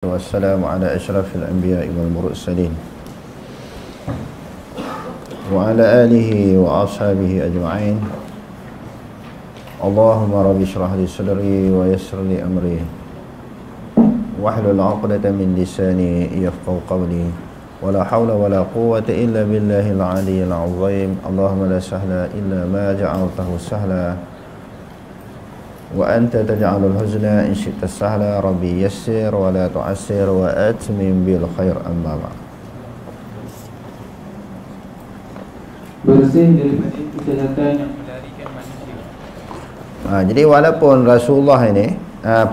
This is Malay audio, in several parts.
والسلام على أشرف الأنبياء والمرسلين وعلى آله وأصحابه أجمعين. اللهم رب اشرح لي صدري ويسر لي أمري واحلل عقدة من لساني يفقهوا قولي ولا حول ولا قوة إلا بالله العلي العظيم. اللهم لا سهل إلا ما جعلته سهلا وأنت تجعل الحزن إن شئت سهلا. ربي يسر ولا تعسر وأتمم بالخير. أما بعد. Bersih daripada kejahatan yang melarikan manusia. Jadi walaupun Rasulullah ini,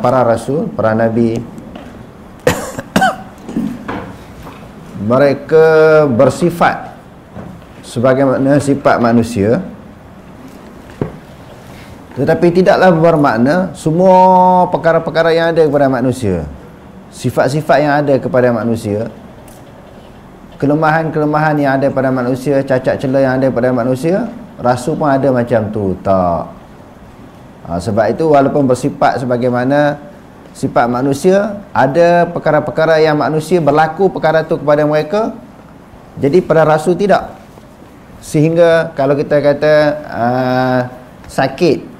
para rasul, para nabi, mereka bersifat sebagaimana sifat manusia, tetapi tidaklah bermakna semua perkara-perkara yang ada kepada manusia, sifat-sifat yang ada kepada manusia, kelemahan-kelemahan yang ada pada manusia, cacat celah yang ada pada manusia, rasul pun ada macam tu. Tak. Sebab itu walaupun bersifat sebagaimana sifat manusia, ada perkara-perkara yang manusia berlaku perkara tu kepada mereka, jadi pada rasul tidak. Sehingga kalau kita kata sakit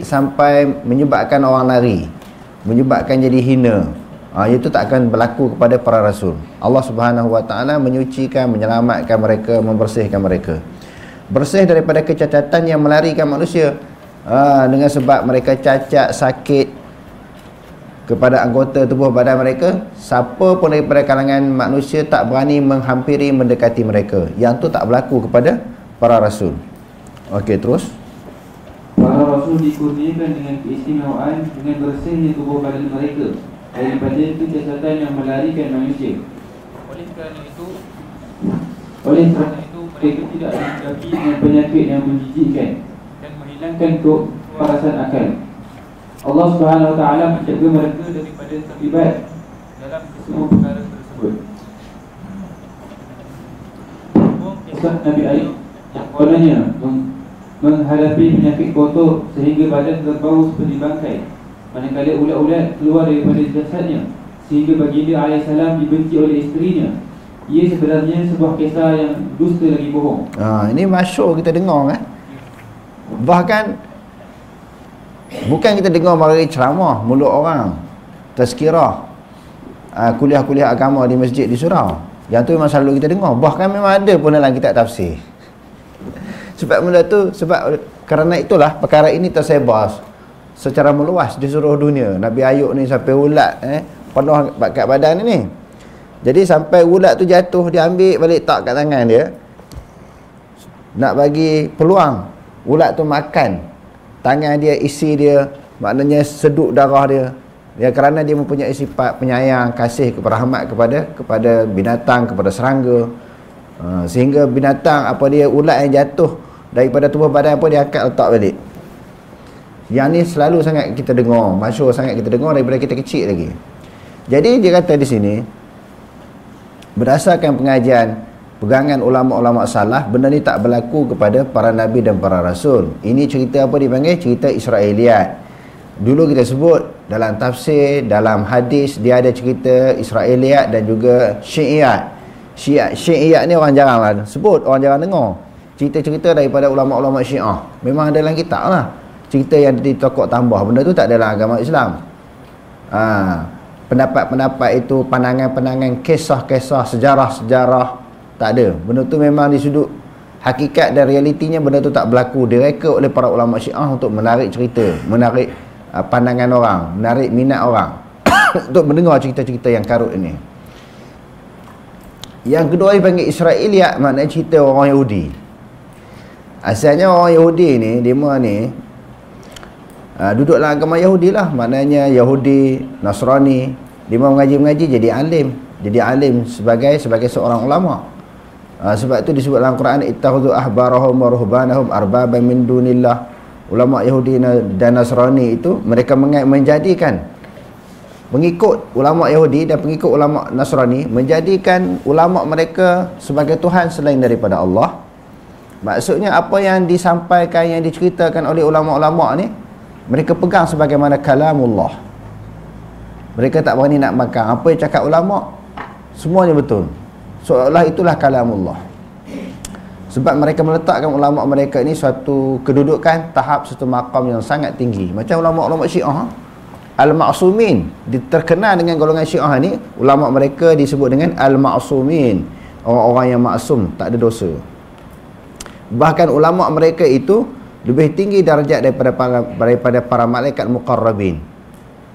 sampai menyebabkan orang lari, menyebabkan jadi hina, itu tak akan berlaku kepada para rasul. Allah Subhanahu wa taala menyucikan, menyelamatkan mereka, membersihkan mereka, bersih daripada kecacatan yang melarikan manusia, dengan sebab mereka cacat, sakit kepada anggota tubuh badan mereka. Siapa pun daripada kalangan manusia tak berani menghampiri, mendekati mereka. Yang tu tak berlaku kepada para rasul. Okey, terus. Para rasul dikurniakan dengan keistimewaan dengan bersihnya tubuh badan mereka daripada kejahatan yang melarikan manusia. Oleh kerana itu mereka tidak dihadapi dengan penyakit yang menjijikkan dan menghilangkan keparasan akal. Allah Subhanahu wa taala menjaga mereka daripada terlibat dalam semua perkara tersebut. Kisah Nabi Ayub yang kononnya menghadapi penyakit kotor sehingga badan berbau seperti bangkai, manakala ulat-ulat keluar daripada jasadnya, sehingga baginda alaihissalam dibenci oleh isterinya. Ia sebenarnya sebuah kisah yang dusta lagi bohong. Ini masyhur kita dengar kan. Bahkan bukan kita dengar mari ceramah mulut orang, tazkirah, kuliah-kuliah agama di masjid di surau. Yang tu memang selalu kita dengar. Bahkan memang ada pun dalam kitab tafsir. Sebab kerana itulah perkara ini tersebar secara meluas di seluruh dunia. Nabi Ayub ni sampai ulat penuh kat badan ni. Jadi sampai ulat tu jatuh, dia ambil balik tak kat tangan dia, nak bagi peluang ulat tu makan tangan dia, isi dia, maknanya seduk darah dia. Ya, kerana dia mempunyai sifat penyayang, kasih, rahmat kepada binatang, kepada serangga. Sehingga binatang apa dia, ulat yang jatuh daripada tubuh badan pun dia angkat letak balik. Yang ni selalu sangat kita dengar, masyhur sangat kita dengar daripada kita kecil lagi. Jadi dia kata di sini, berdasarkan pengajian pegangan ulama-ulama salaf, benda ni tak berlaku kepada para nabi dan para rasul. Ini cerita apa dipanggil? Cerita Israiliyat. Dulu kita sebut dalam tafsir, dalam hadis, dia ada cerita Israiliyat dan juga Syi'iyat. Syi'iyat ni orang jarang lah sebut, orang jarang dengar. Cerita-cerita daripada ulama-ulama Syiah memang ada dalam kitab lah. Cerita yang ditokok tambah, benda tu tak ada dalam agama Islam. Pendapat-pendapat itu, pandangan-pandangan, kisah-kisah, sejarah-sejarah, tak ada. Benda tu memang di sudut hakikat dan realitinya benda tu tak berlaku. Direka oleh para ulama Syiah untuk menarik cerita, menarik pandangan orang, menarik minat orang untuk mendengar cerita-cerita yang karut ini. Yang kedua dipanggil Israiliyat, maknanya cerita orang Yahudi. Asalnya orang Yahudi ni, dia ni duduk dalam agama Yahudi lah. Maknanya Yahudi, Nasrani, dia mengaji-mengaji, jadi alim sebagai seorang ulama. Sebab itu disebut dalam Quran, ittakhadhu ahbarahum wa ruhbanahum arbaban min dunillah. Ulama Yahudi dan Nasrani itu mereka menjadikan pengikut ulama Yahudi dan pengikut ulama Nasrani, menjadikan ulama mereka sebagai Tuhan selain daripada Allah. Maksudnya apa yang disampaikan, yang diceritakan oleh ulama-ulama ni, mereka pegang sebagaimana kalamullah. Mereka tak berani nak makan. Apa yang cakap ulama, semuanya betul. Seolah itulah kalamullah. Sebab mereka meletakkan ulama mereka ini suatu kedudukan, tahap, satu maqam yang sangat tinggi. Macam ulama-ulama Syiah, Al-Ma'sumin, terkenal dengan golongan Syiah ni, ulama mereka disebut dengan Al-Ma'sumin, orang-orang yang maksum, tak ada dosa. Bahkan ulama mereka itu lebih tinggi darjat daripada para malaikat muqarrabin.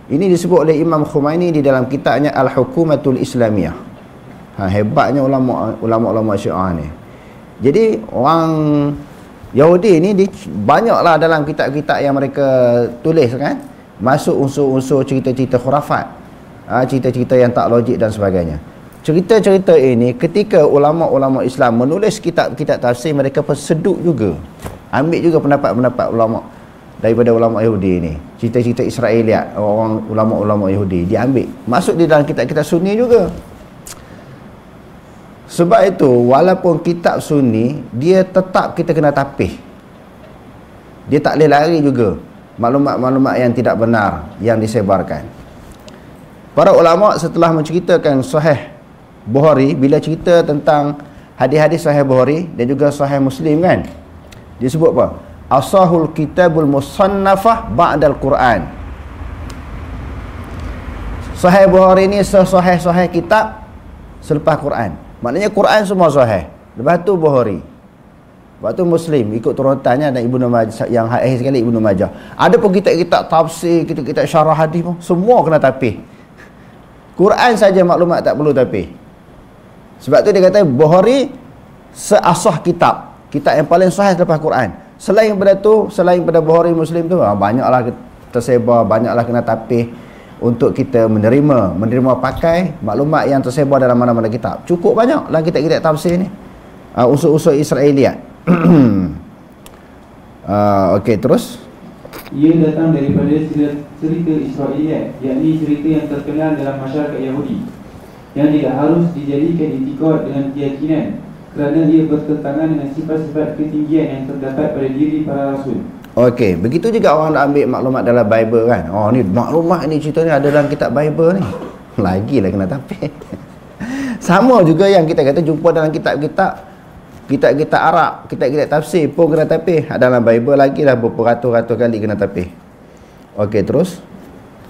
Ini disebut oleh Imam Khumaini di dalam kitabnya Al-Hukumatul Islamiyah. Hebatnya ulama-ulama Syiah ni. Jadi orang Yahudi ni banyaklah dalam kitab-kitab yang mereka tulis kan, masuk unsur-unsur cerita-cerita khurafat, cerita-cerita yang tak logik dan sebagainya. Cerita-cerita ini ketika ulama-ulama Islam menulis kitab-kitab tafsir, mereka pun seduk juga, ambil juga pendapat-pendapat ulama daripada ulama Yahudi ni. Cerita-cerita Israeliat, orang ulama-ulama Yahudi diambil, masuk di dalam kitab-kitab Sunni juga. Sebab itu walaupun kitab Sunni, dia tetap kita kena tapih. Dia tak boleh lari juga maklumat-maklumat yang tidak benar yang disebarkan. Para ulama setelah menceritakan Sahih Bukhari, bila cerita tentang hadis-hadis Sahih Bukhari dan juga Sahih Muslim kan, disebut apa? Asahul kitabul musannafah ba'dal Quran. Sahih Bukhari ni sahih kitab selepas Quran. Maknanya Quran semua sahih, lepas tu Bukhari, lepas tu Muslim ikut turutannya, dan Ibnu Majah yang akhir sekali Ibnu Majah. Ada pun kitab-kitab tafsir, kitab-kitab syarah hadis pun semua kena tapih. Quran saja maklumat tak perlu tapih. Sebab tu dia kata Bukhari seasah kitab yang paling sahih selepas Quran. Selain daripada tu, selain daripada Bukhari, Muslim tu, banyaklah tersebar, banyaklah kena tapih untuk kita menerima pakai maklumat yang tersebar dalam mana-mana kitab. Cukup banyak dalam kitab-kitab tafsir ni, unsur-unsur Israeliat. Okey, terus ia datang daripada cerita Israeliat, yakni cerita yang terkenal dalam masyarakat Yahudi, yang tidak harus dijadikan itikad dengan keyakinan, kerana ia bertentangan dengan sifat-sifat ketinggian yang terdapat pada diri para rasul. Okey, begitu juga orang nak ambil maklumat dalam Bible kan. Oh ni maklumat ni, cerita ni ada dalam kitab Bible ni. Lagilah kena tapih. Sama juga yang kita kata jumpa dalam kitab-kitab Arab, kitab-kitab tafsir pun kena tapih. Ada dalam Bible lagi lah beratus-ratus kali kena tapih. Okey, terus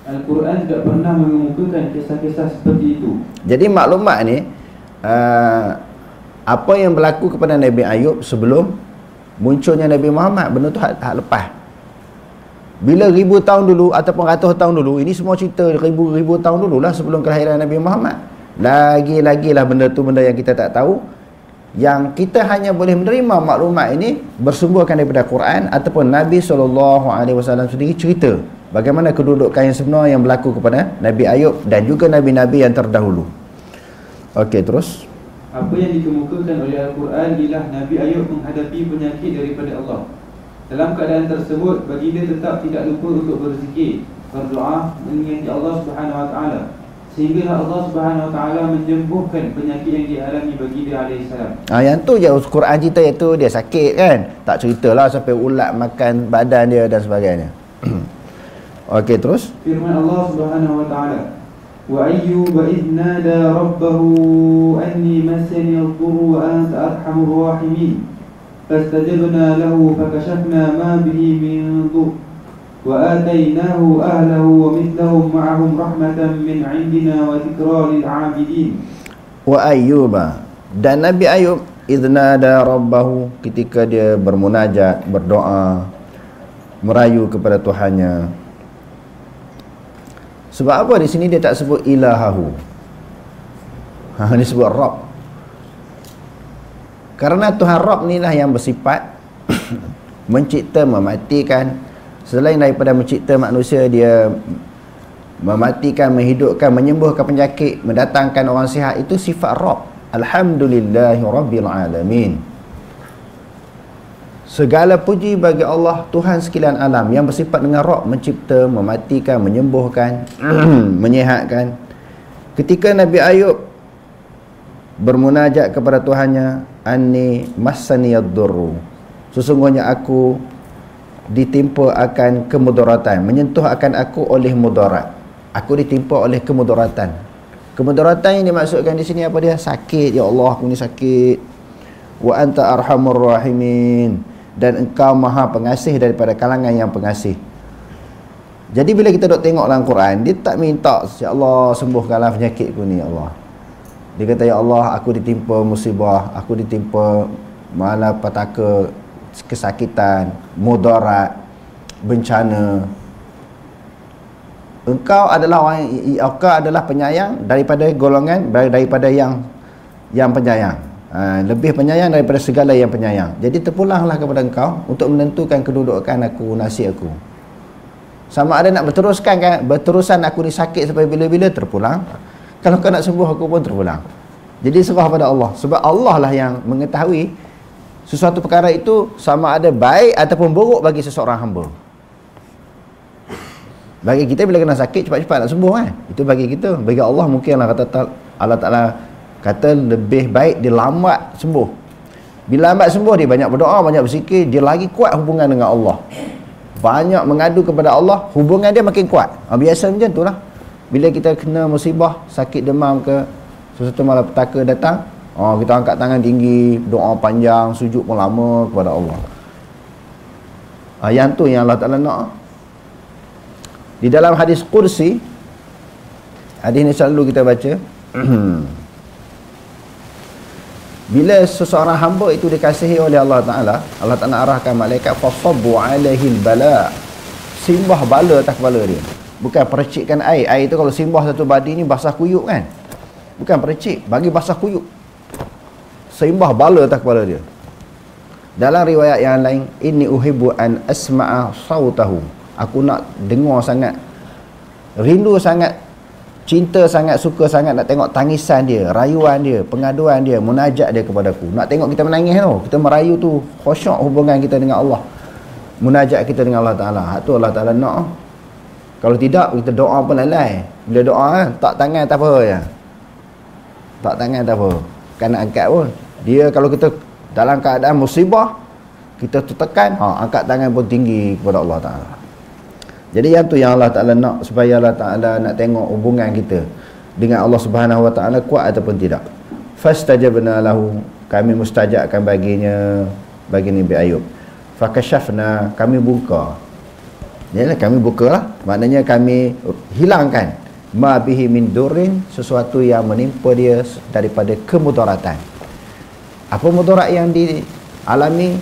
Al-Quran tidak pernah mengemukakan kisah-kisah seperti itu. Jadi maklumat ni apa yang berlaku kepada Nabi Ayub sebelum munculnya Nabi Muhammad, benda tu hak lepas. Bila ribu tahun dulu ataupun ratus tahun dulu, ini semua cerita ribu tahun dululah sebelum kelahiran Nabi Muhammad. Lagi-lagilah benda tu benda yang kita tak tahu, yang kita hanya boleh menerima maklumat ini bersumberkan daripada Quran ataupun Nabi SAW sendiri cerita bagaimana kedudukan yang sebenar yang berlaku kepada Nabi Ayub dan juga Nabi-Nabi yang terdahulu. Okey, terus apa yang dikemukakan oleh Al-Quran ialah Nabi Ayub menghadapi penyakit daripada Allah. Dalam keadaan tersebut, baginda tetap tidak lupa untuk berzikir, berdoa, mengingati Allah Subhanahu Wa Taala, sehingga Allah Subhanahu Wa Taala menyembuhkan penyakit yang dialami baginda alaihissalam. Yang tu je Quran cerita, iaitu dia sakit kan, tak ceritalah sampai ulat makan badan dia dan sebagainya. Okey, terus firman Allah Subhanahu Wa Taala, وَأَيُّوبَ إِذْ نَادَى رَبَّهُ أَنِّي مَسَّنِيَ الضُّرُّ وَأَنْتَ أَرْحَمُ الرَّاحِمِينَ فَاسْتَجَبْنَا لَهُ فَكَشَفْنَا مَا بِهِ مِنْ ضُرٍّ وَآتَيْنَاهُ أَهْلَهُ وَمِثْلَهُمْ مَعَهُمْ رَحْمَةً مِنْ عِنْدِنَا وَذِكْرَى لِلْعَابِدِينَ. وَأَيُّوبَ, dan Nabi Ayub, إِذْ نَادَى رَبَّهُ, ketika dia bermunajat, berdoa, merayu kepada Tuhannya. Sebab apa di sini dia tak sebut ilahahu, dia sebut Rabb. Karena Tuhan Rabb ni lah yang bersifat mencipta, mematikan. Selain daripada mencipta manusia, dia mematikan, menghidupkan, menyembuhkan penyakit, mendatangkan orang sihat. Itu sifat Rabb. Alhamdulillahi Rabbil Alamin. Segala puji bagi Allah, Tuhan sekalian alam, yang bersifat dengan Rabb, mencipta, mematikan, menyembuhkan, menyihatkan. Ketika Nabi Ayub bermunajat kepada Tuhannya, anni massaniyad-durru, sesungguhnya aku ditimpa akan kemudaratan, menyentuh akan aku oleh mudarat. aku ditimpa oleh kemudaratan. Kemudaratan yang dimaksudkan di sini apa dia? Sakit. Ya Allah, aku ni sakit. Wa anta arhamur rahimin, dan engkau maha pengasih daripada kalangan yang pengasih. Jadi bila kita dok tengok dalam Quran, dia tak minta, ya Allah sembuhkanlah penyakitku ni, ya Allah. Dia kata, ya Allah, aku ditimpa musibah, aku ditimpa malapetaka, kesakitan, mudarat, bencana. Engkau adalah penyayang daripada golongan, daripada yang penyayang. Lebih penyayang daripada segala yang penyayang. Jadi terpulanglah kepada engkau untuk menentukan kedudukan aku, nasib aku. Sama ada nak berterusan aku ni sakit sampai bila-bila, terpulang. Kalau kau nak sembuh, aku pun terpulang. Jadi serah pada Allah. Sebab Allah lah yang mengetahui sesuatu perkara itu sama ada baik ataupun buruk bagi seseorang hamba. Bagi kita bila kena sakit, cepat-cepat nak sembuh kan. Itu bagi kita. Bagi Allah mungkinlah Allah Ta'ala kata lebih baik dia lambat sembuh. Bila lambat sembuh, dia banyak berdoa, banyak berzikir, dia lagi kuat hubungan dengan Allah, banyak mengadu kepada Allah, hubungan dia makin kuat. Biasa macam tu lah. Bila kita kena musibah, sakit demam ke, sesuatu malapetaka datang, kita angkat tangan tinggi, doa panjang, sujud pun lama kepada Allah. Yang tu yang Allah Ta'ala nak. Di dalam hadis Qudsi, hadis ni selalu kita baca, bila seseorang hamba itu dikasihi oleh Allah Ta'ala, Allah Ta'ala arahkan malaikat fasabbu alaihil bala, simbah bala atas kepala dia. Bukan percikkan air. Air itu kalau simbah satu badi ni basah kuyup kan. Bukan percik, bagi basah kuyup. Simbah bala atas kepala dia. Dalam riwayat yang lain, inni uhibbu an asma'a sautahu, aku nak dengar sangat, rindu sangat, cinta sangat, suka sangat nak tengok tangisan dia, rayuan dia, pengaduan dia, munajat dia kepada aku. Nak tengok kita menangis tu, kita merayu tu, khusyuk hubungan kita dengan Allah, munajat kita dengan Allah Ta'ala. Hak tu Allah Ta'ala nak. Kalau tidak, kita doa pun lalai. Bila doa kan, tak tangan tak apa je. Tak tangan tak apa, kan nak angkat pun. Dia kalau kita dalam keadaan musibah, kita tekan, angkat tangan pun tinggi kepada Allah Ta'ala. Jadi yang tu yang Allah Ta'ala nak, supaya Allah Ta'ala nak tengok hubungan kita dengan Allah Subhanahu Wa Ta'ala kuat ataupun tidak. Fastajabna lahu, kami mustajabkan baginya, bagi Nabi Ayub. Fakashafna, kami buka. Yalah, kami bukalah, maknanya kami hilangkan ma bihi min durrin, sesuatu yang menimpa dia daripada kemudaratan. Apa mudarat yang dialami,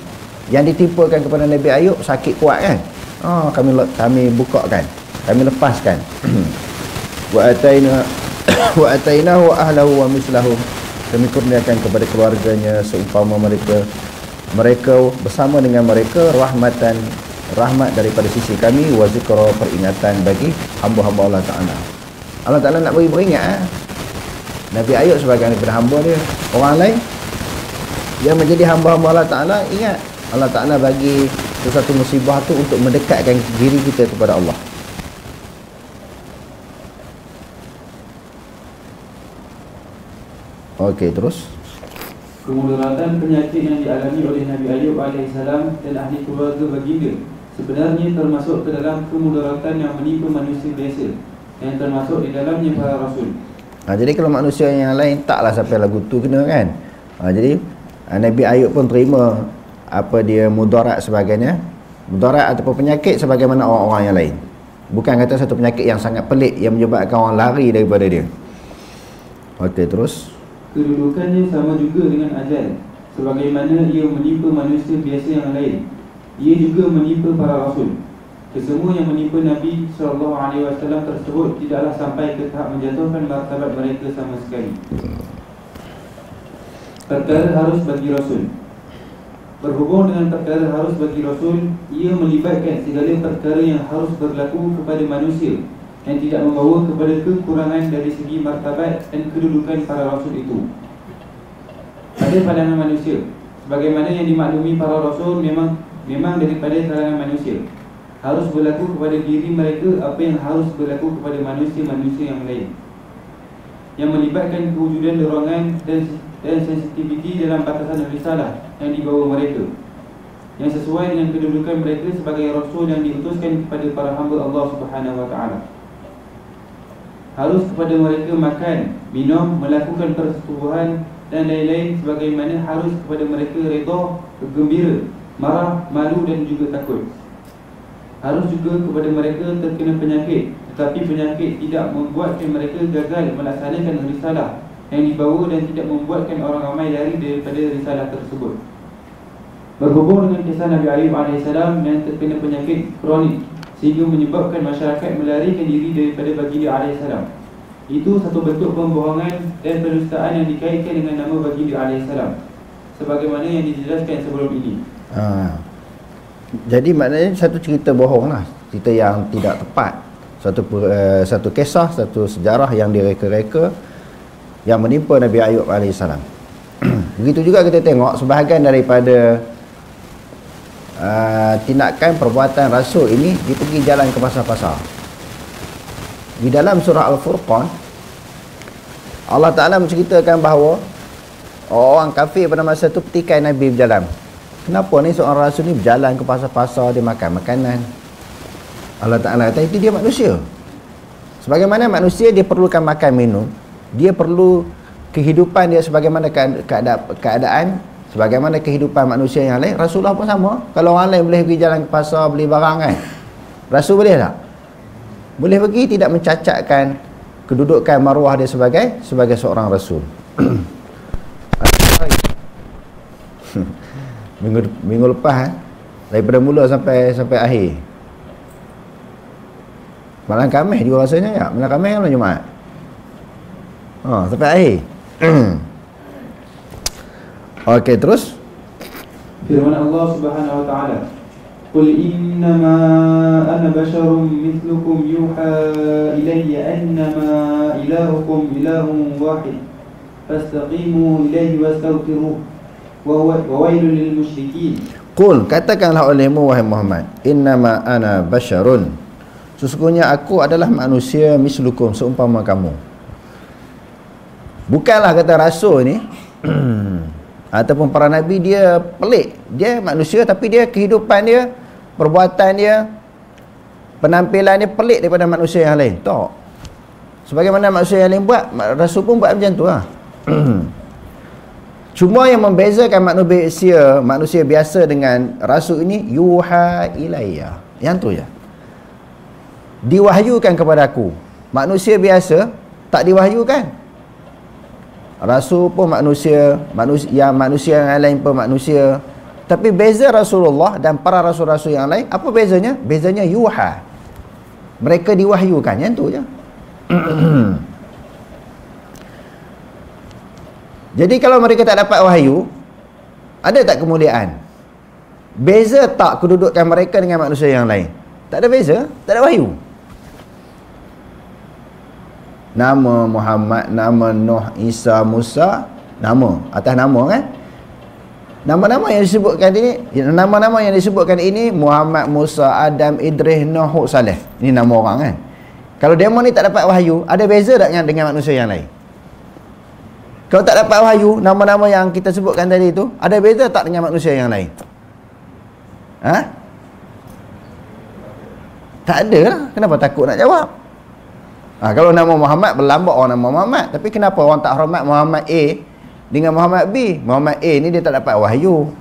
yang ditimpakan kepada Nabi Ayub? Sakit kuat kan. Kami bukakan, kami lepaskan. wa atainahu wa ahlahu wa mislahum, kami kurniakan kepada keluarganya seumpama mereka bersama dengan mereka, rahmat daripada sisi kami, wa zikra, peringatan bagi hamba-hamba Allah Ta'ala. Allah Ta'ala nak beri peringat Nabi Ayub sebagai hamba dia. Orang lain yang menjadi hamba-hamba Allah Ta'ala, ingat Allah Ta'ala bagi sesuatu musibah tu untuk mendekatkan diri kita kepada Allah. Okey, terus. Kemudaratan penyakit yang dialami oleh Nabi Ayub AS dan ahli keluarga baginda sebenarnya termasuk ke dalam kemudaratan yang menimpa manusia biasa, yang termasuk di dalamnya para rasul. Jadi kalau manusia yang lain taklah sampai lagu tu kena kan. Jadi Nabi Ayub pun terima apa dia mudarat sebagainya, mudarat ataupun penyakit sebagaimana orang-orang yang lain. Bukan kata satu penyakit yang sangat pelik yang menyebabkan orang lari daripada dia. Okey, terus. Kedudukannya sama juga dengan ajal, sebagaimana ia menimpa manusia biasa yang lain, ia juga menimpa para rasul. Kesemua yang menimpa Nabi SAW tersebut tidaklah sampai ke tahap menjatuhkan martabat mereka sama sekali. Perkara harus bagi rasul. Berhubung dengan perkara harus bagi rasul, ia melibatkan segala perkara yang harus berlaku kepada manusia yang tidak membawa kepada kekurangan dari segi martabat dan kedudukan para rasul itu. Pada pandangan manusia, sebagaimana yang dimaklumi para rasul memang daripada kalangan manusia, harus berlaku kepada diri mereka apa yang harus berlaku kepada manusia-manusia yang lain, yang melibatkan kewujudan dorongan dan sensitiviti dalam batasan risalah yang dibawa mereka, yang sesuai dengan kedudukan mereka sebagai rasul yang diutuskan kepada para hamba Allah Subhanahu Wa Taala. harus kepada mereka makan, minum, melakukan persetubuhan dan lain-lain, sebagaimana harus kepada mereka redha, gembira, marah, malu dan juga takut. Harus juga kepada mereka terkena penyakit, tetapi penyakit tidak membuatkan mereka gagal melaksanakan risalah yang dibawa dan tidak membuatkan orang ramai lari daripada risalah tersebut. Berhubung dengan kisah Nabi Ayub AS yang terkena penyakit kronik sehingga menyebabkan masyarakat melarikan diri daripada baginda AS, itu satu bentuk pembohongan dan pendustaan yang dikaitkan dengan nama baginda AS, sebagaimana yang dijelaskan sebelum ini. Jadi maknanya satu cerita bohong lah, cerita yang tidak tepat, satu kisah, satu sejarah yang direka-reka yang menimpa Nabi Ayub AS. Begitu juga kita tengok sebahagian daripada tindakan perbuatan rasul ini, dia pergi jalan ke pasar-pasar. Di dalam surah Al-Furqan, Allah Ta'ala menceritakan bahawa orang kafir pada masa itu petikai Nabi berjalan. Kenapa ni seorang rasul ni berjalan ke pasar-pasar, dia makan makanan? Allah Ta'ala kata itu dia manusia. Sebagaimana manusia dia perlukan makan minum, dia perlu kehidupan dia sebagaimana keadaan, sebagaimana kehidupan manusia yang lain. Rasulullah pun sama. Kalau orang lain boleh pergi jalan ke pasar beli barang kan, Rasul boleh tak? Boleh pergi, tidak mencacatkan kedudukan maruah dia sebagai seorang Rasul. minggu lepas daripada mula sampai akhir, malam Khamis juga rasanya ya. Malam Khamis kan malam Jumaat, sampai akhir. Okey, terus firman Allah Subhanahu wa taala, qul innama ana basyarum mithlukum yuha ilayya annama ilahukum ilahun wahid fastaqimu ilayhi wastaghfiruh wa wailul lil musyrikin. Qul, katakanlah olehmu wahai Muhammad, innama ana basyarun, sesungguhnya aku adalah manusia mislukum, seumpama kamu. Bukanlah kata rasul ni ataupun para nabi dia pelik. Dia manusia tapi dia kehidupan dia, perbuatan dia, penampilan dia pelik daripada manusia yang lain. Tak. Sebagaimana manusia yang lain buat, rasul pun buat macam tu lah. Cuma yang membezakan manusia biasa dengan rasul ini, yuha ilayya. Yang tu je. Diwahyukan kepada aku. Manusia biasa tak diwahyukan. Rasul pun manusia yang lain pun manusia. Tapi beza Rasulullah dan para rasul-rasul yang lain, apa bezanya? Bezanya yuha. Mereka diwahyukan, yang tu je. Jadi kalau mereka tak dapat wahyu, ada tak kemuliaan? Beza tak kedudukan mereka dengan manusia yang lain? Tak ada beza, tak ada wahyu. Nama Muhammad, nama Nuh, Isa, Musa, nama atas nama kan? Nama-nama yang disebutkan ini Muhammad, Musa, Adam, Idris, Nuh, Hud, Saleh. Ini nama orang kan? Kalau demo ni tak dapat wahyu, ada beza tak dengan manusia yang lain? Kalau tak dapat wahyu, nama-nama yang kita sebutkan tadi tu, ada beza tak dengan manusia yang lain? Tak ada lah. Kenapa takut nak jawab? Kalau nama Muhammad, berlambak orang nama Muhammad. Tapi kenapa orang tak hormat Muhammad A dengan Muhammad B? Muhammad A ni dia tak dapat wahyu.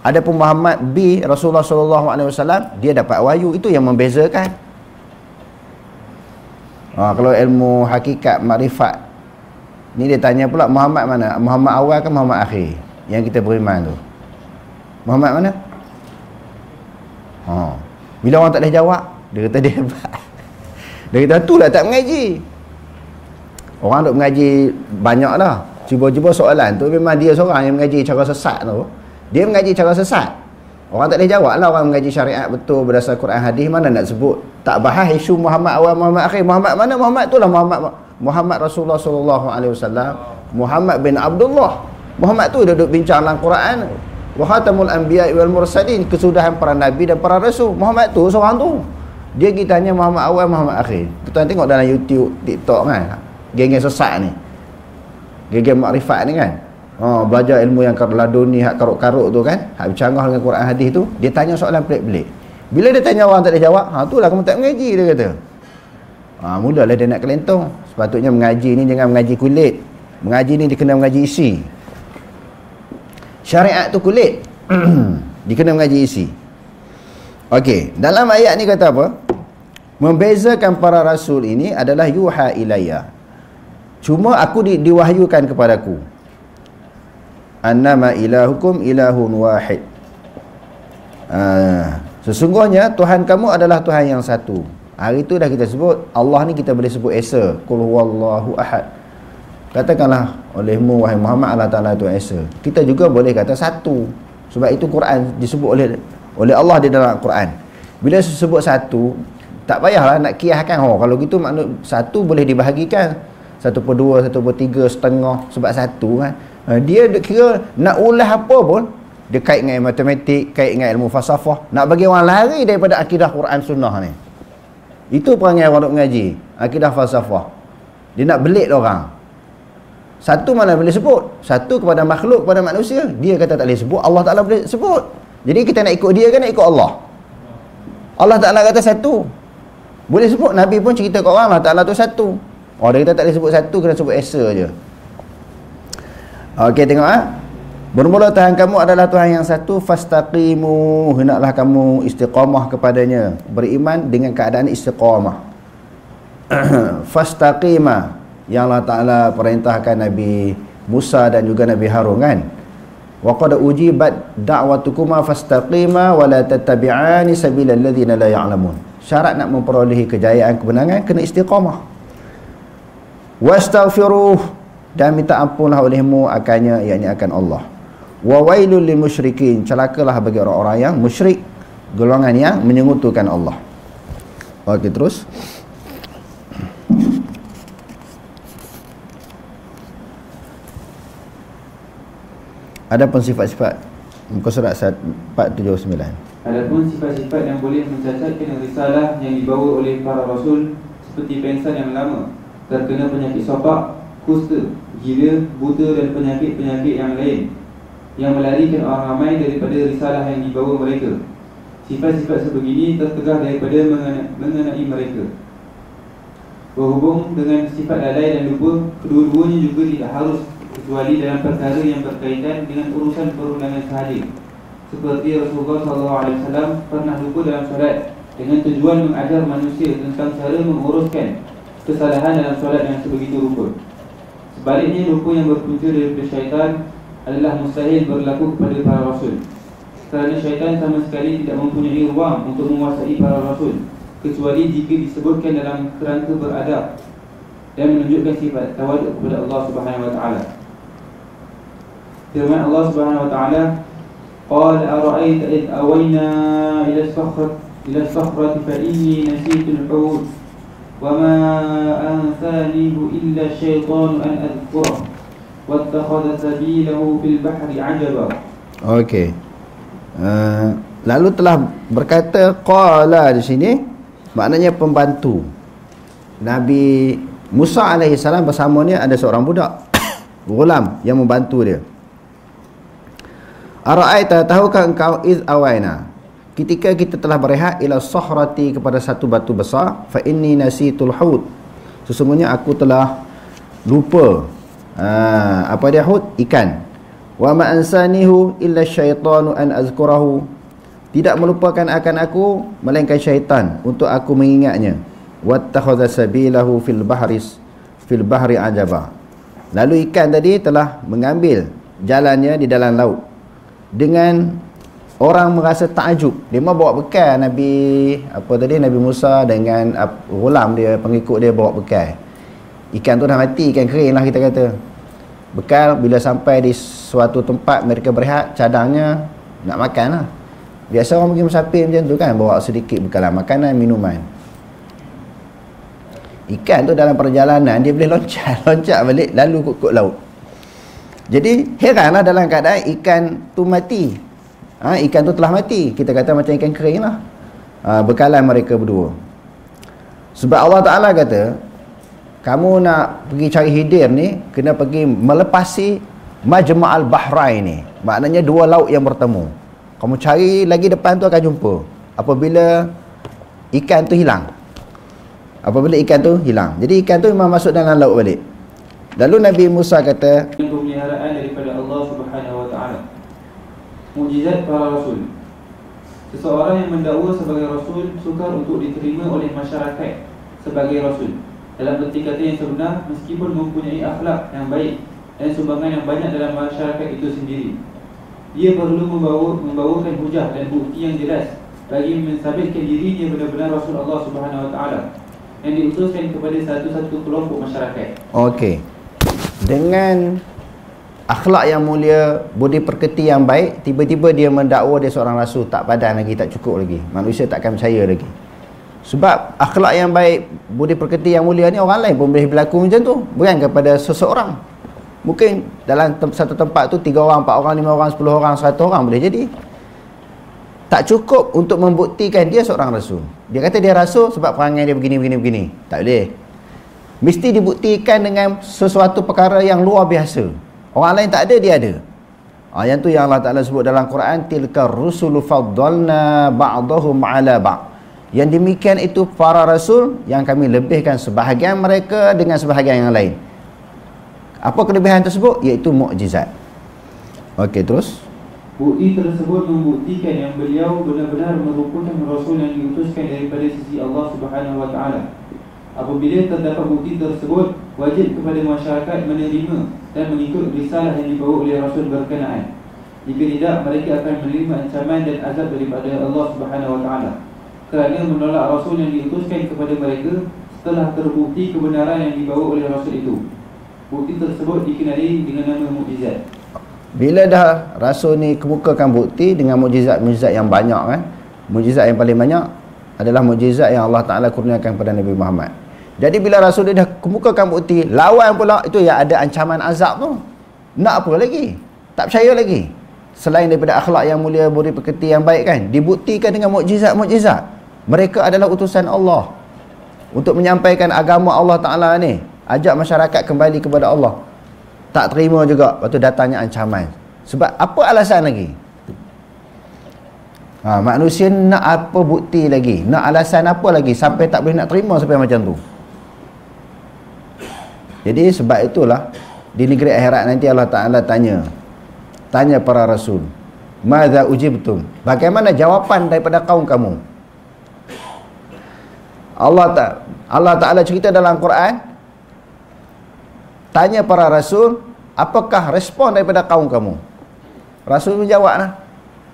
Adapun Muhammad B, Rasulullah SAW, dia dapat wahyu. Itu yang membezakan. Kalau ilmu hakikat, makrifat, ni dia tanya pula Muhammad mana? Muhammad awal ke Muhammad akhir? Yang kita beriman tu, Muhammad mana? Bila orang tak boleh jawab, dia kata dia hebat. Dia kata tu lah tak mengaji. Orang duk mengaji banyak dah. Cuba-cuba soalan tu memang dia seorang yang mengaji cara sesat tu. Dia mengaji cara sesat. Orang tak boleh jawab lah. Orang mengaji syariat betul berdasar Quran hadis, mana nak sebut. Tak bahas isu Muhammad awal, Muhammad akhir. Muhammad mana? Muhammad tu lah Muhammad Rasulullah SAW, Muhammad bin Abdullah. Muhammad tu dia duduk bincang dalam Quran. Wa khatamul anbiya wal mursalin, kesudahan para nabi dan para rasul. Muhammad tu seorang tu. Dia kita tanya Muhammad awal, Muhammad akhir. Kita tengok dalam YouTube, TikTok kan, geng-geng sesat ni, geng-geng makrifat ni kan, belajar ilmu yang laduni, hak karut-karut tu kan, hak bercanggah dengan Quran hadis tu. Dia tanya soalan pelik-pelik. Bila dia tanya orang tak ada jawab, tu lah kamu tak mengaji, dia kata. Mulalah dia nak kelentong. Sepatutnya mengaji ni jangan mengaji kulit. Mengaji ni dia kena mengaji isi. Syariat tu kulit. Dia kena mengaji isi. Okey, dalam ayat ni kata apa? Membezakan para rasul ini adalah yuha ilayya. Cuma aku diwahyukan kepadaku. Annama ilahukum ilahun wahid. Sesungguhnya Tuhan kamu adalah Tuhan yang satu. Hari itu dah kita sebut Allah ni kita boleh sebut Esa, Qul huwallahu ahad. Katakanlah olehmu wahai Muhammad, Allah Taala itu Esa. Kita juga boleh kata satu. Sebab itu Quran disebut oleh Allah di dalam Quran. Bila sebut satu, tak payahlah nak kiaskan. Kalau gitu makna satu boleh dibahagikan 1/2, 1/3, setengah. Sebab satu kan. Dia kira nak ulas apa pun, dia kait dengan matematik, kait dengan ilmu falsafah, nak bagi orang lari daripada akidah Quran Sunnah ni. Itu perangai orang duk mengaji akidah falsafah. Dia nak belit orang. Satu mana boleh sebut? Satu kepada makhluk, kepada manusia, dia kata tak boleh sebut, Allah Ta'ala boleh sebut. Jadi kita nak ikut dia ke nak ikut Allah? Allah Ta'ala kata satu, boleh sebut. Nabi pun cerita kat orang Allah Ta'ala tu satu. Dia kata tak boleh sebut satu, kena sebut Esa je. Okey, tengok Bermula Tuhan kamu adalah Tuhan yang satu, fastaqimu, hendaklah kamu istiqamah kepadanya, beriman dengan keadaan istiqamah. Fastaqima, yang Allah Ta'ala perintahkan Nabi Musa dan juga Nabi Harun kan. Wa qad ujibat da'watukuma fastaqima wa la tattabi'ani sabilal ladzina la ya'lamun. Syarat nak memperolehi kejayaan kemenangan kena istiqamah. Wastaghfiruh, dan minta ampunlah olehmu akannya, iaitu akan Allah. Wa wailul lil musyrikin, celakalah bagi orang-orang yang musyrik, golongan yang menyekutukan Allah. Okey, terus. Adapun sifat-sifat muka surat 479. Adapun sifat-sifat yang boleh mencacatkan risalah yang dibawa oleh para rasul, seperti pensan yang lama, terkena penyakit sopak, kusta, gila, buta dan penyakit-penyakit yang lain yang melarikan orang ramai daripada risalah yang dibawa mereka. Sifat-sifat sebegini tertegah daripada mengenai mereka. Berhubung dengan sifat lalai dan lupa, kedua-duanya juga tidak harus kecuali dalam perkara yang berkaitan dengan urusan perundangan sahaja. Seperti Rasulullah SAW pernah lupa dalam solat dengan tujuan mengajar manusia tentang cara menguruskan kesalahan dalam solat yang sebegitu rupa. Sebaliknya, lupa yang berpunca daripada syaitan adalah mustahil berlaku kepada para rasul, kerana syaitan sama sekali tidak mempunyai ruang untuk menguasai para rasul, kecuali jika disebutkan dalam kerangka beradab dan menunjukkan sifat tawaduk kepada Allah Subhanahu wa taala. Firman Allah Subhanahu wa taala, qala ara'aita id awayna ila as-sakhrati fa inni nasitu al-hut wa ma ansanihu illa asy-syaitanu an adhkura wattakhadha sabilahu fil bahri 'ajaba. Okey. Lalu telah berkata qala di sini, maknanya pembantu. Nabi Musa alaihi salam bersamanya ada seorang budak ghulam yang membantu dia. Ara'aita, tahukah engkau iz awaina, ketika kita telah berehat ila sahrati, kepada satu batu besar, fa inni nasitul hut, sesungguhnya aku telah lupa apa dia hut? Ikan. Wa ma ansanihu illa syaitanu an azkurahu, tidak melupakan akan aku melainkan syaitan untuk aku mengingatnya. Wattakhadha sabilahu fil bahri ajaba, lalu ikan tadi telah mengambil jalannya di dalam laut. Dengan orang merasa takjub, dia mau bawa bekal Nabi Musa dengan ghulam dia, pengikut dia bawa bekal. Ikan tu dah mati, ikan kering lah kita kata. Bekal bila sampai di suatu tempat mereka berehat, cadangnya nak makan lah. Biasa orang pergi musafir macam tu kan, bawa sedikit bekalan makanan, minuman. Ikan tu dalam perjalanan dia boleh loncat balik lalu kut laut. Jadi heranlah dalam keadaan ikan tu mati. Ikan tu telah mati, kita kata macam ikan kering lah. Bekalan mereka berdua. Sebab Allah Ta'ala kata, kamu nak pergi cari hidir ni, kena pergi melepasi Majma'al Bahrain ni, maknanya dua laut yang bertemu. Kamu cari lagi depan tu akan jumpa apabila ikan tu hilang. Apabila ikan tu hilang. Jadi ikan tu memang masuk dalam laut balik. Lalu Nabi Musa kata, pemeliharaan daripada Allah Subhanahu Wa Taala. Mukjizat para rasul. Seseorang yang mendakwa sebagai rasul sukar untuk diterima oleh masyarakat sebagai rasul. Dalam erti kata yang sebenar, meskipun mempunyai akhlak yang baik dan sumbangan yang banyak dalam masyarakat itu sendiri, dia perlu membawakan hujah dan bukti yang jelas bagi mensabitkan dirinya benar-benar Rasul Allah Subhanahu Wa Taala yang diutuskan kepada satu-satu kelompok masyarakat. Okey. Dengan akhlak yang mulia, budi pekerti yang baik, tiba-tiba dia mendakwa dia seorang rasul, tak padan lagi, tak cukup lagi. Manusia takkan percaya lagi. Sebab akhlak yang baik, budi pekerti yang mulia ni orang lain pun boleh berlaku macam tu, bukan kepada seseorang. Mungkin dalam satu tempat tu 3 orang, 4 orang, 5 orang, 10 orang, 100 orang boleh jadi. Tak cukup untuk membuktikan dia seorang rasul. Dia kata dia rasul sebab perangai dia begini. Tak boleh. Mesti dibuktikan dengan sesuatu perkara yang luar biasa. Orang lain tak ada, dia ada. Yang tu yang Allah Ta'ala sebut dalam Quran, tilka rusulu faddalna ba'dahum ala ba'. Yang demikian itu para rasul yang kami lebihkan sebahagian mereka dengan sebahagian yang lain. Apa kelebihan tersebut? Iaitu mukjizat. Okey, terus. Bukti tersebut membuktikan yang beliau benar-benar merupakan rasul yang diutuskan daripada sisi Allah Subhanahu Wa Taala. Apabila terdapat bukti tersebut, wajib kepada masyarakat menerima dan mengikut risalah yang dibawa oleh rasul berkenaan. Jika tidak, mereka akan menerima ancaman dan azab daripada Allah Subhanahu Wa Taala kerana menolak rasul yang diutuskan kepada mereka setelah terbukti kebenaran yang dibawa oleh rasul itu. Bukti tersebut dikenali dengan nama mukjizat. Bila dah rasul ni kemukakan bukti dengan mukjizat-mukjizat yang banyak kan. Mukjizat yang paling banyak adalah mukjizat yang Allah Ta'ala kurniakan kepada Nabi Muhammad. Jadi bila rasul dia dah kemukakan bukti, lawan pula itu yang ada ancaman azab tu. Nak apa lagi? Tak percaya lagi. Selain daripada akhlak yang mulia, budi pekerti yang baik kan, dibuktikan dengan mukjizat-mukjizat. Mereka adalah utusan Allah untuk menyampaikan agama Allah Ta'ala ni, ajak masyarakat kembali kepada Allah. Tak terima juga, lepas tu datangnya ancaman. Sebab apa alasan lagi? Manusia nak apa bukti lagi? Nak alasan apa lagi sampai tak boleh nak terima sampai macam tu? Jadi sebab itulah di negeri akhirat nanti Allah Ta'ala tanya para rasul, madza ujibtum? Bagaimana jawapan daripada kaum kamu? Allah Ta'ala cerita dalam Quran, tanya para rasul, apakah respon daripada kaum kamu? Rasul menjawab lah.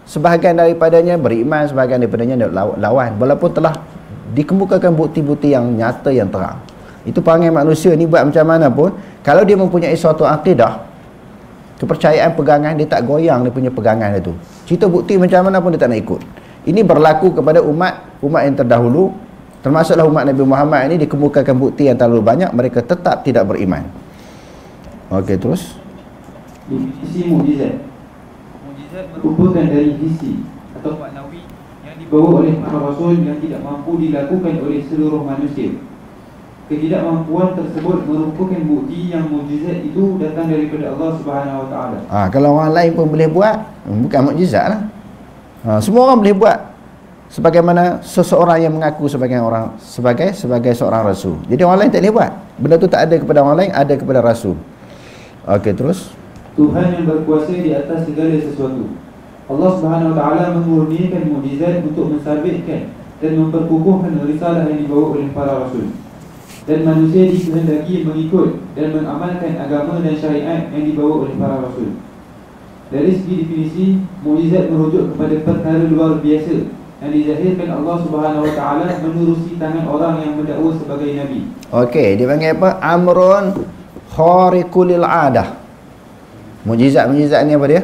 Sebahagian daripadanya beriman, sebahagian daripadanya lawan, walaupun telah dikemukakan bukti-bukti yang nyata, yang terang. Itu perangai manusia ni, buat macam mana pun, kalau dia mempunyai suatu akidah, kepercayaan, pegangan, dia tak goyang dia punya pegangan itu. Cerita bukti macam mana pun dia tak nak ikut. Ini berlaku kepada umat yang terdahulu, termasuklah umat Nabi Muhammad ini. Dikemukakan bukti yang terlalu banyak, mereka tetap tidak beriman. Okey, terus. Definisi mukjizat. Mukjizat merupakan dari hisi atau maknawi yang dibawa oleh para rasul yang tidak mampu dilakukan oleh seluruh manusia. Ketidakmampuan tersebut merupakan bukti yang mukjizat itu datang daripada Allah Subhanahu Wa Taala. Kalau orang lain pun boleh buat, bukan mukjizat lah. Semua orang boleh buat. Sebagaimana seseorang yang mengaku sebagai seorang rasul. Jadi orang lain tak boleh buat. Benda tu tak ada kepada orang lain, ada kepada rasul. Okey, terus. Tuhan yang berkuasa di atas segala sesuatu. Allah Subhanahu Wa Taala memurnikan mukjizat untuk mensabitkan dan memperkukuhkan risalah yang dibawa oleh para rasul. Dan manusia dikehendaki mengikut dan mengamalkan agama dan syariat yang dibawa oleh para rasul. Dari segi definisi, mukjizat merujuk kepada perkara luar biasa yang dizahirkan Allah Subhanahu Wa Taala menerusi tangan orang yang mendakwa sebagai nabi. Okey, dia panggil apa? Amrun khariqul adah. Mukjizat ni apa dia?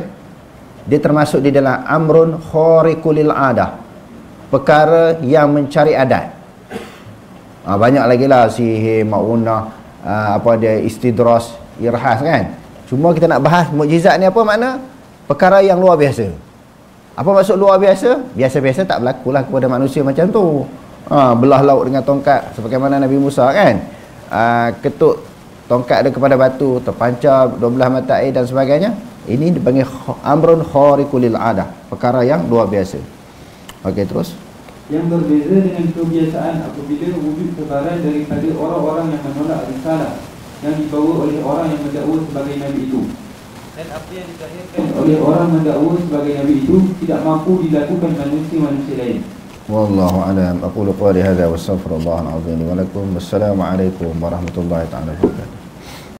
Dia termasuk di dalam amrun khariqul adah. Perkara yang mencari adat. Banyak lagi lah sihir, maunah, istidras, irhas kan. Cuma kita nak bahas mukjizat ni apa makna? Perkara yang luar biasa. Apa maksud luar biasa? Biasa-biasa tak berlaku lah kepada manusia macam tu. Belah laut dengan tongkat sebagaimana Nabi Musa kan. Ketuk tongkat dia kepada batu, terpancar 12 mata air dan sebagainya. Ini dipanggil amrun khariqul adah, perkara yang luar biasa. Okey, terus. yang berbeza dengan kebiasaan apabila wujud sebaran daripada orang-orang yang menolak risalah yang dibawa oleh orang yang mendakwa sebagai Nabi itu, dan apa yang dizahirkan oleh orang mendakwa sebagai Nabi itu tidak mampu dilakukan manusia-manusia lain. Wallahu a'lam. Aqulu qawli hadza wa astaghfirullah al-azim li wa lakum. Wassalamu alaikum warahmatullahi taala wabarakatuh.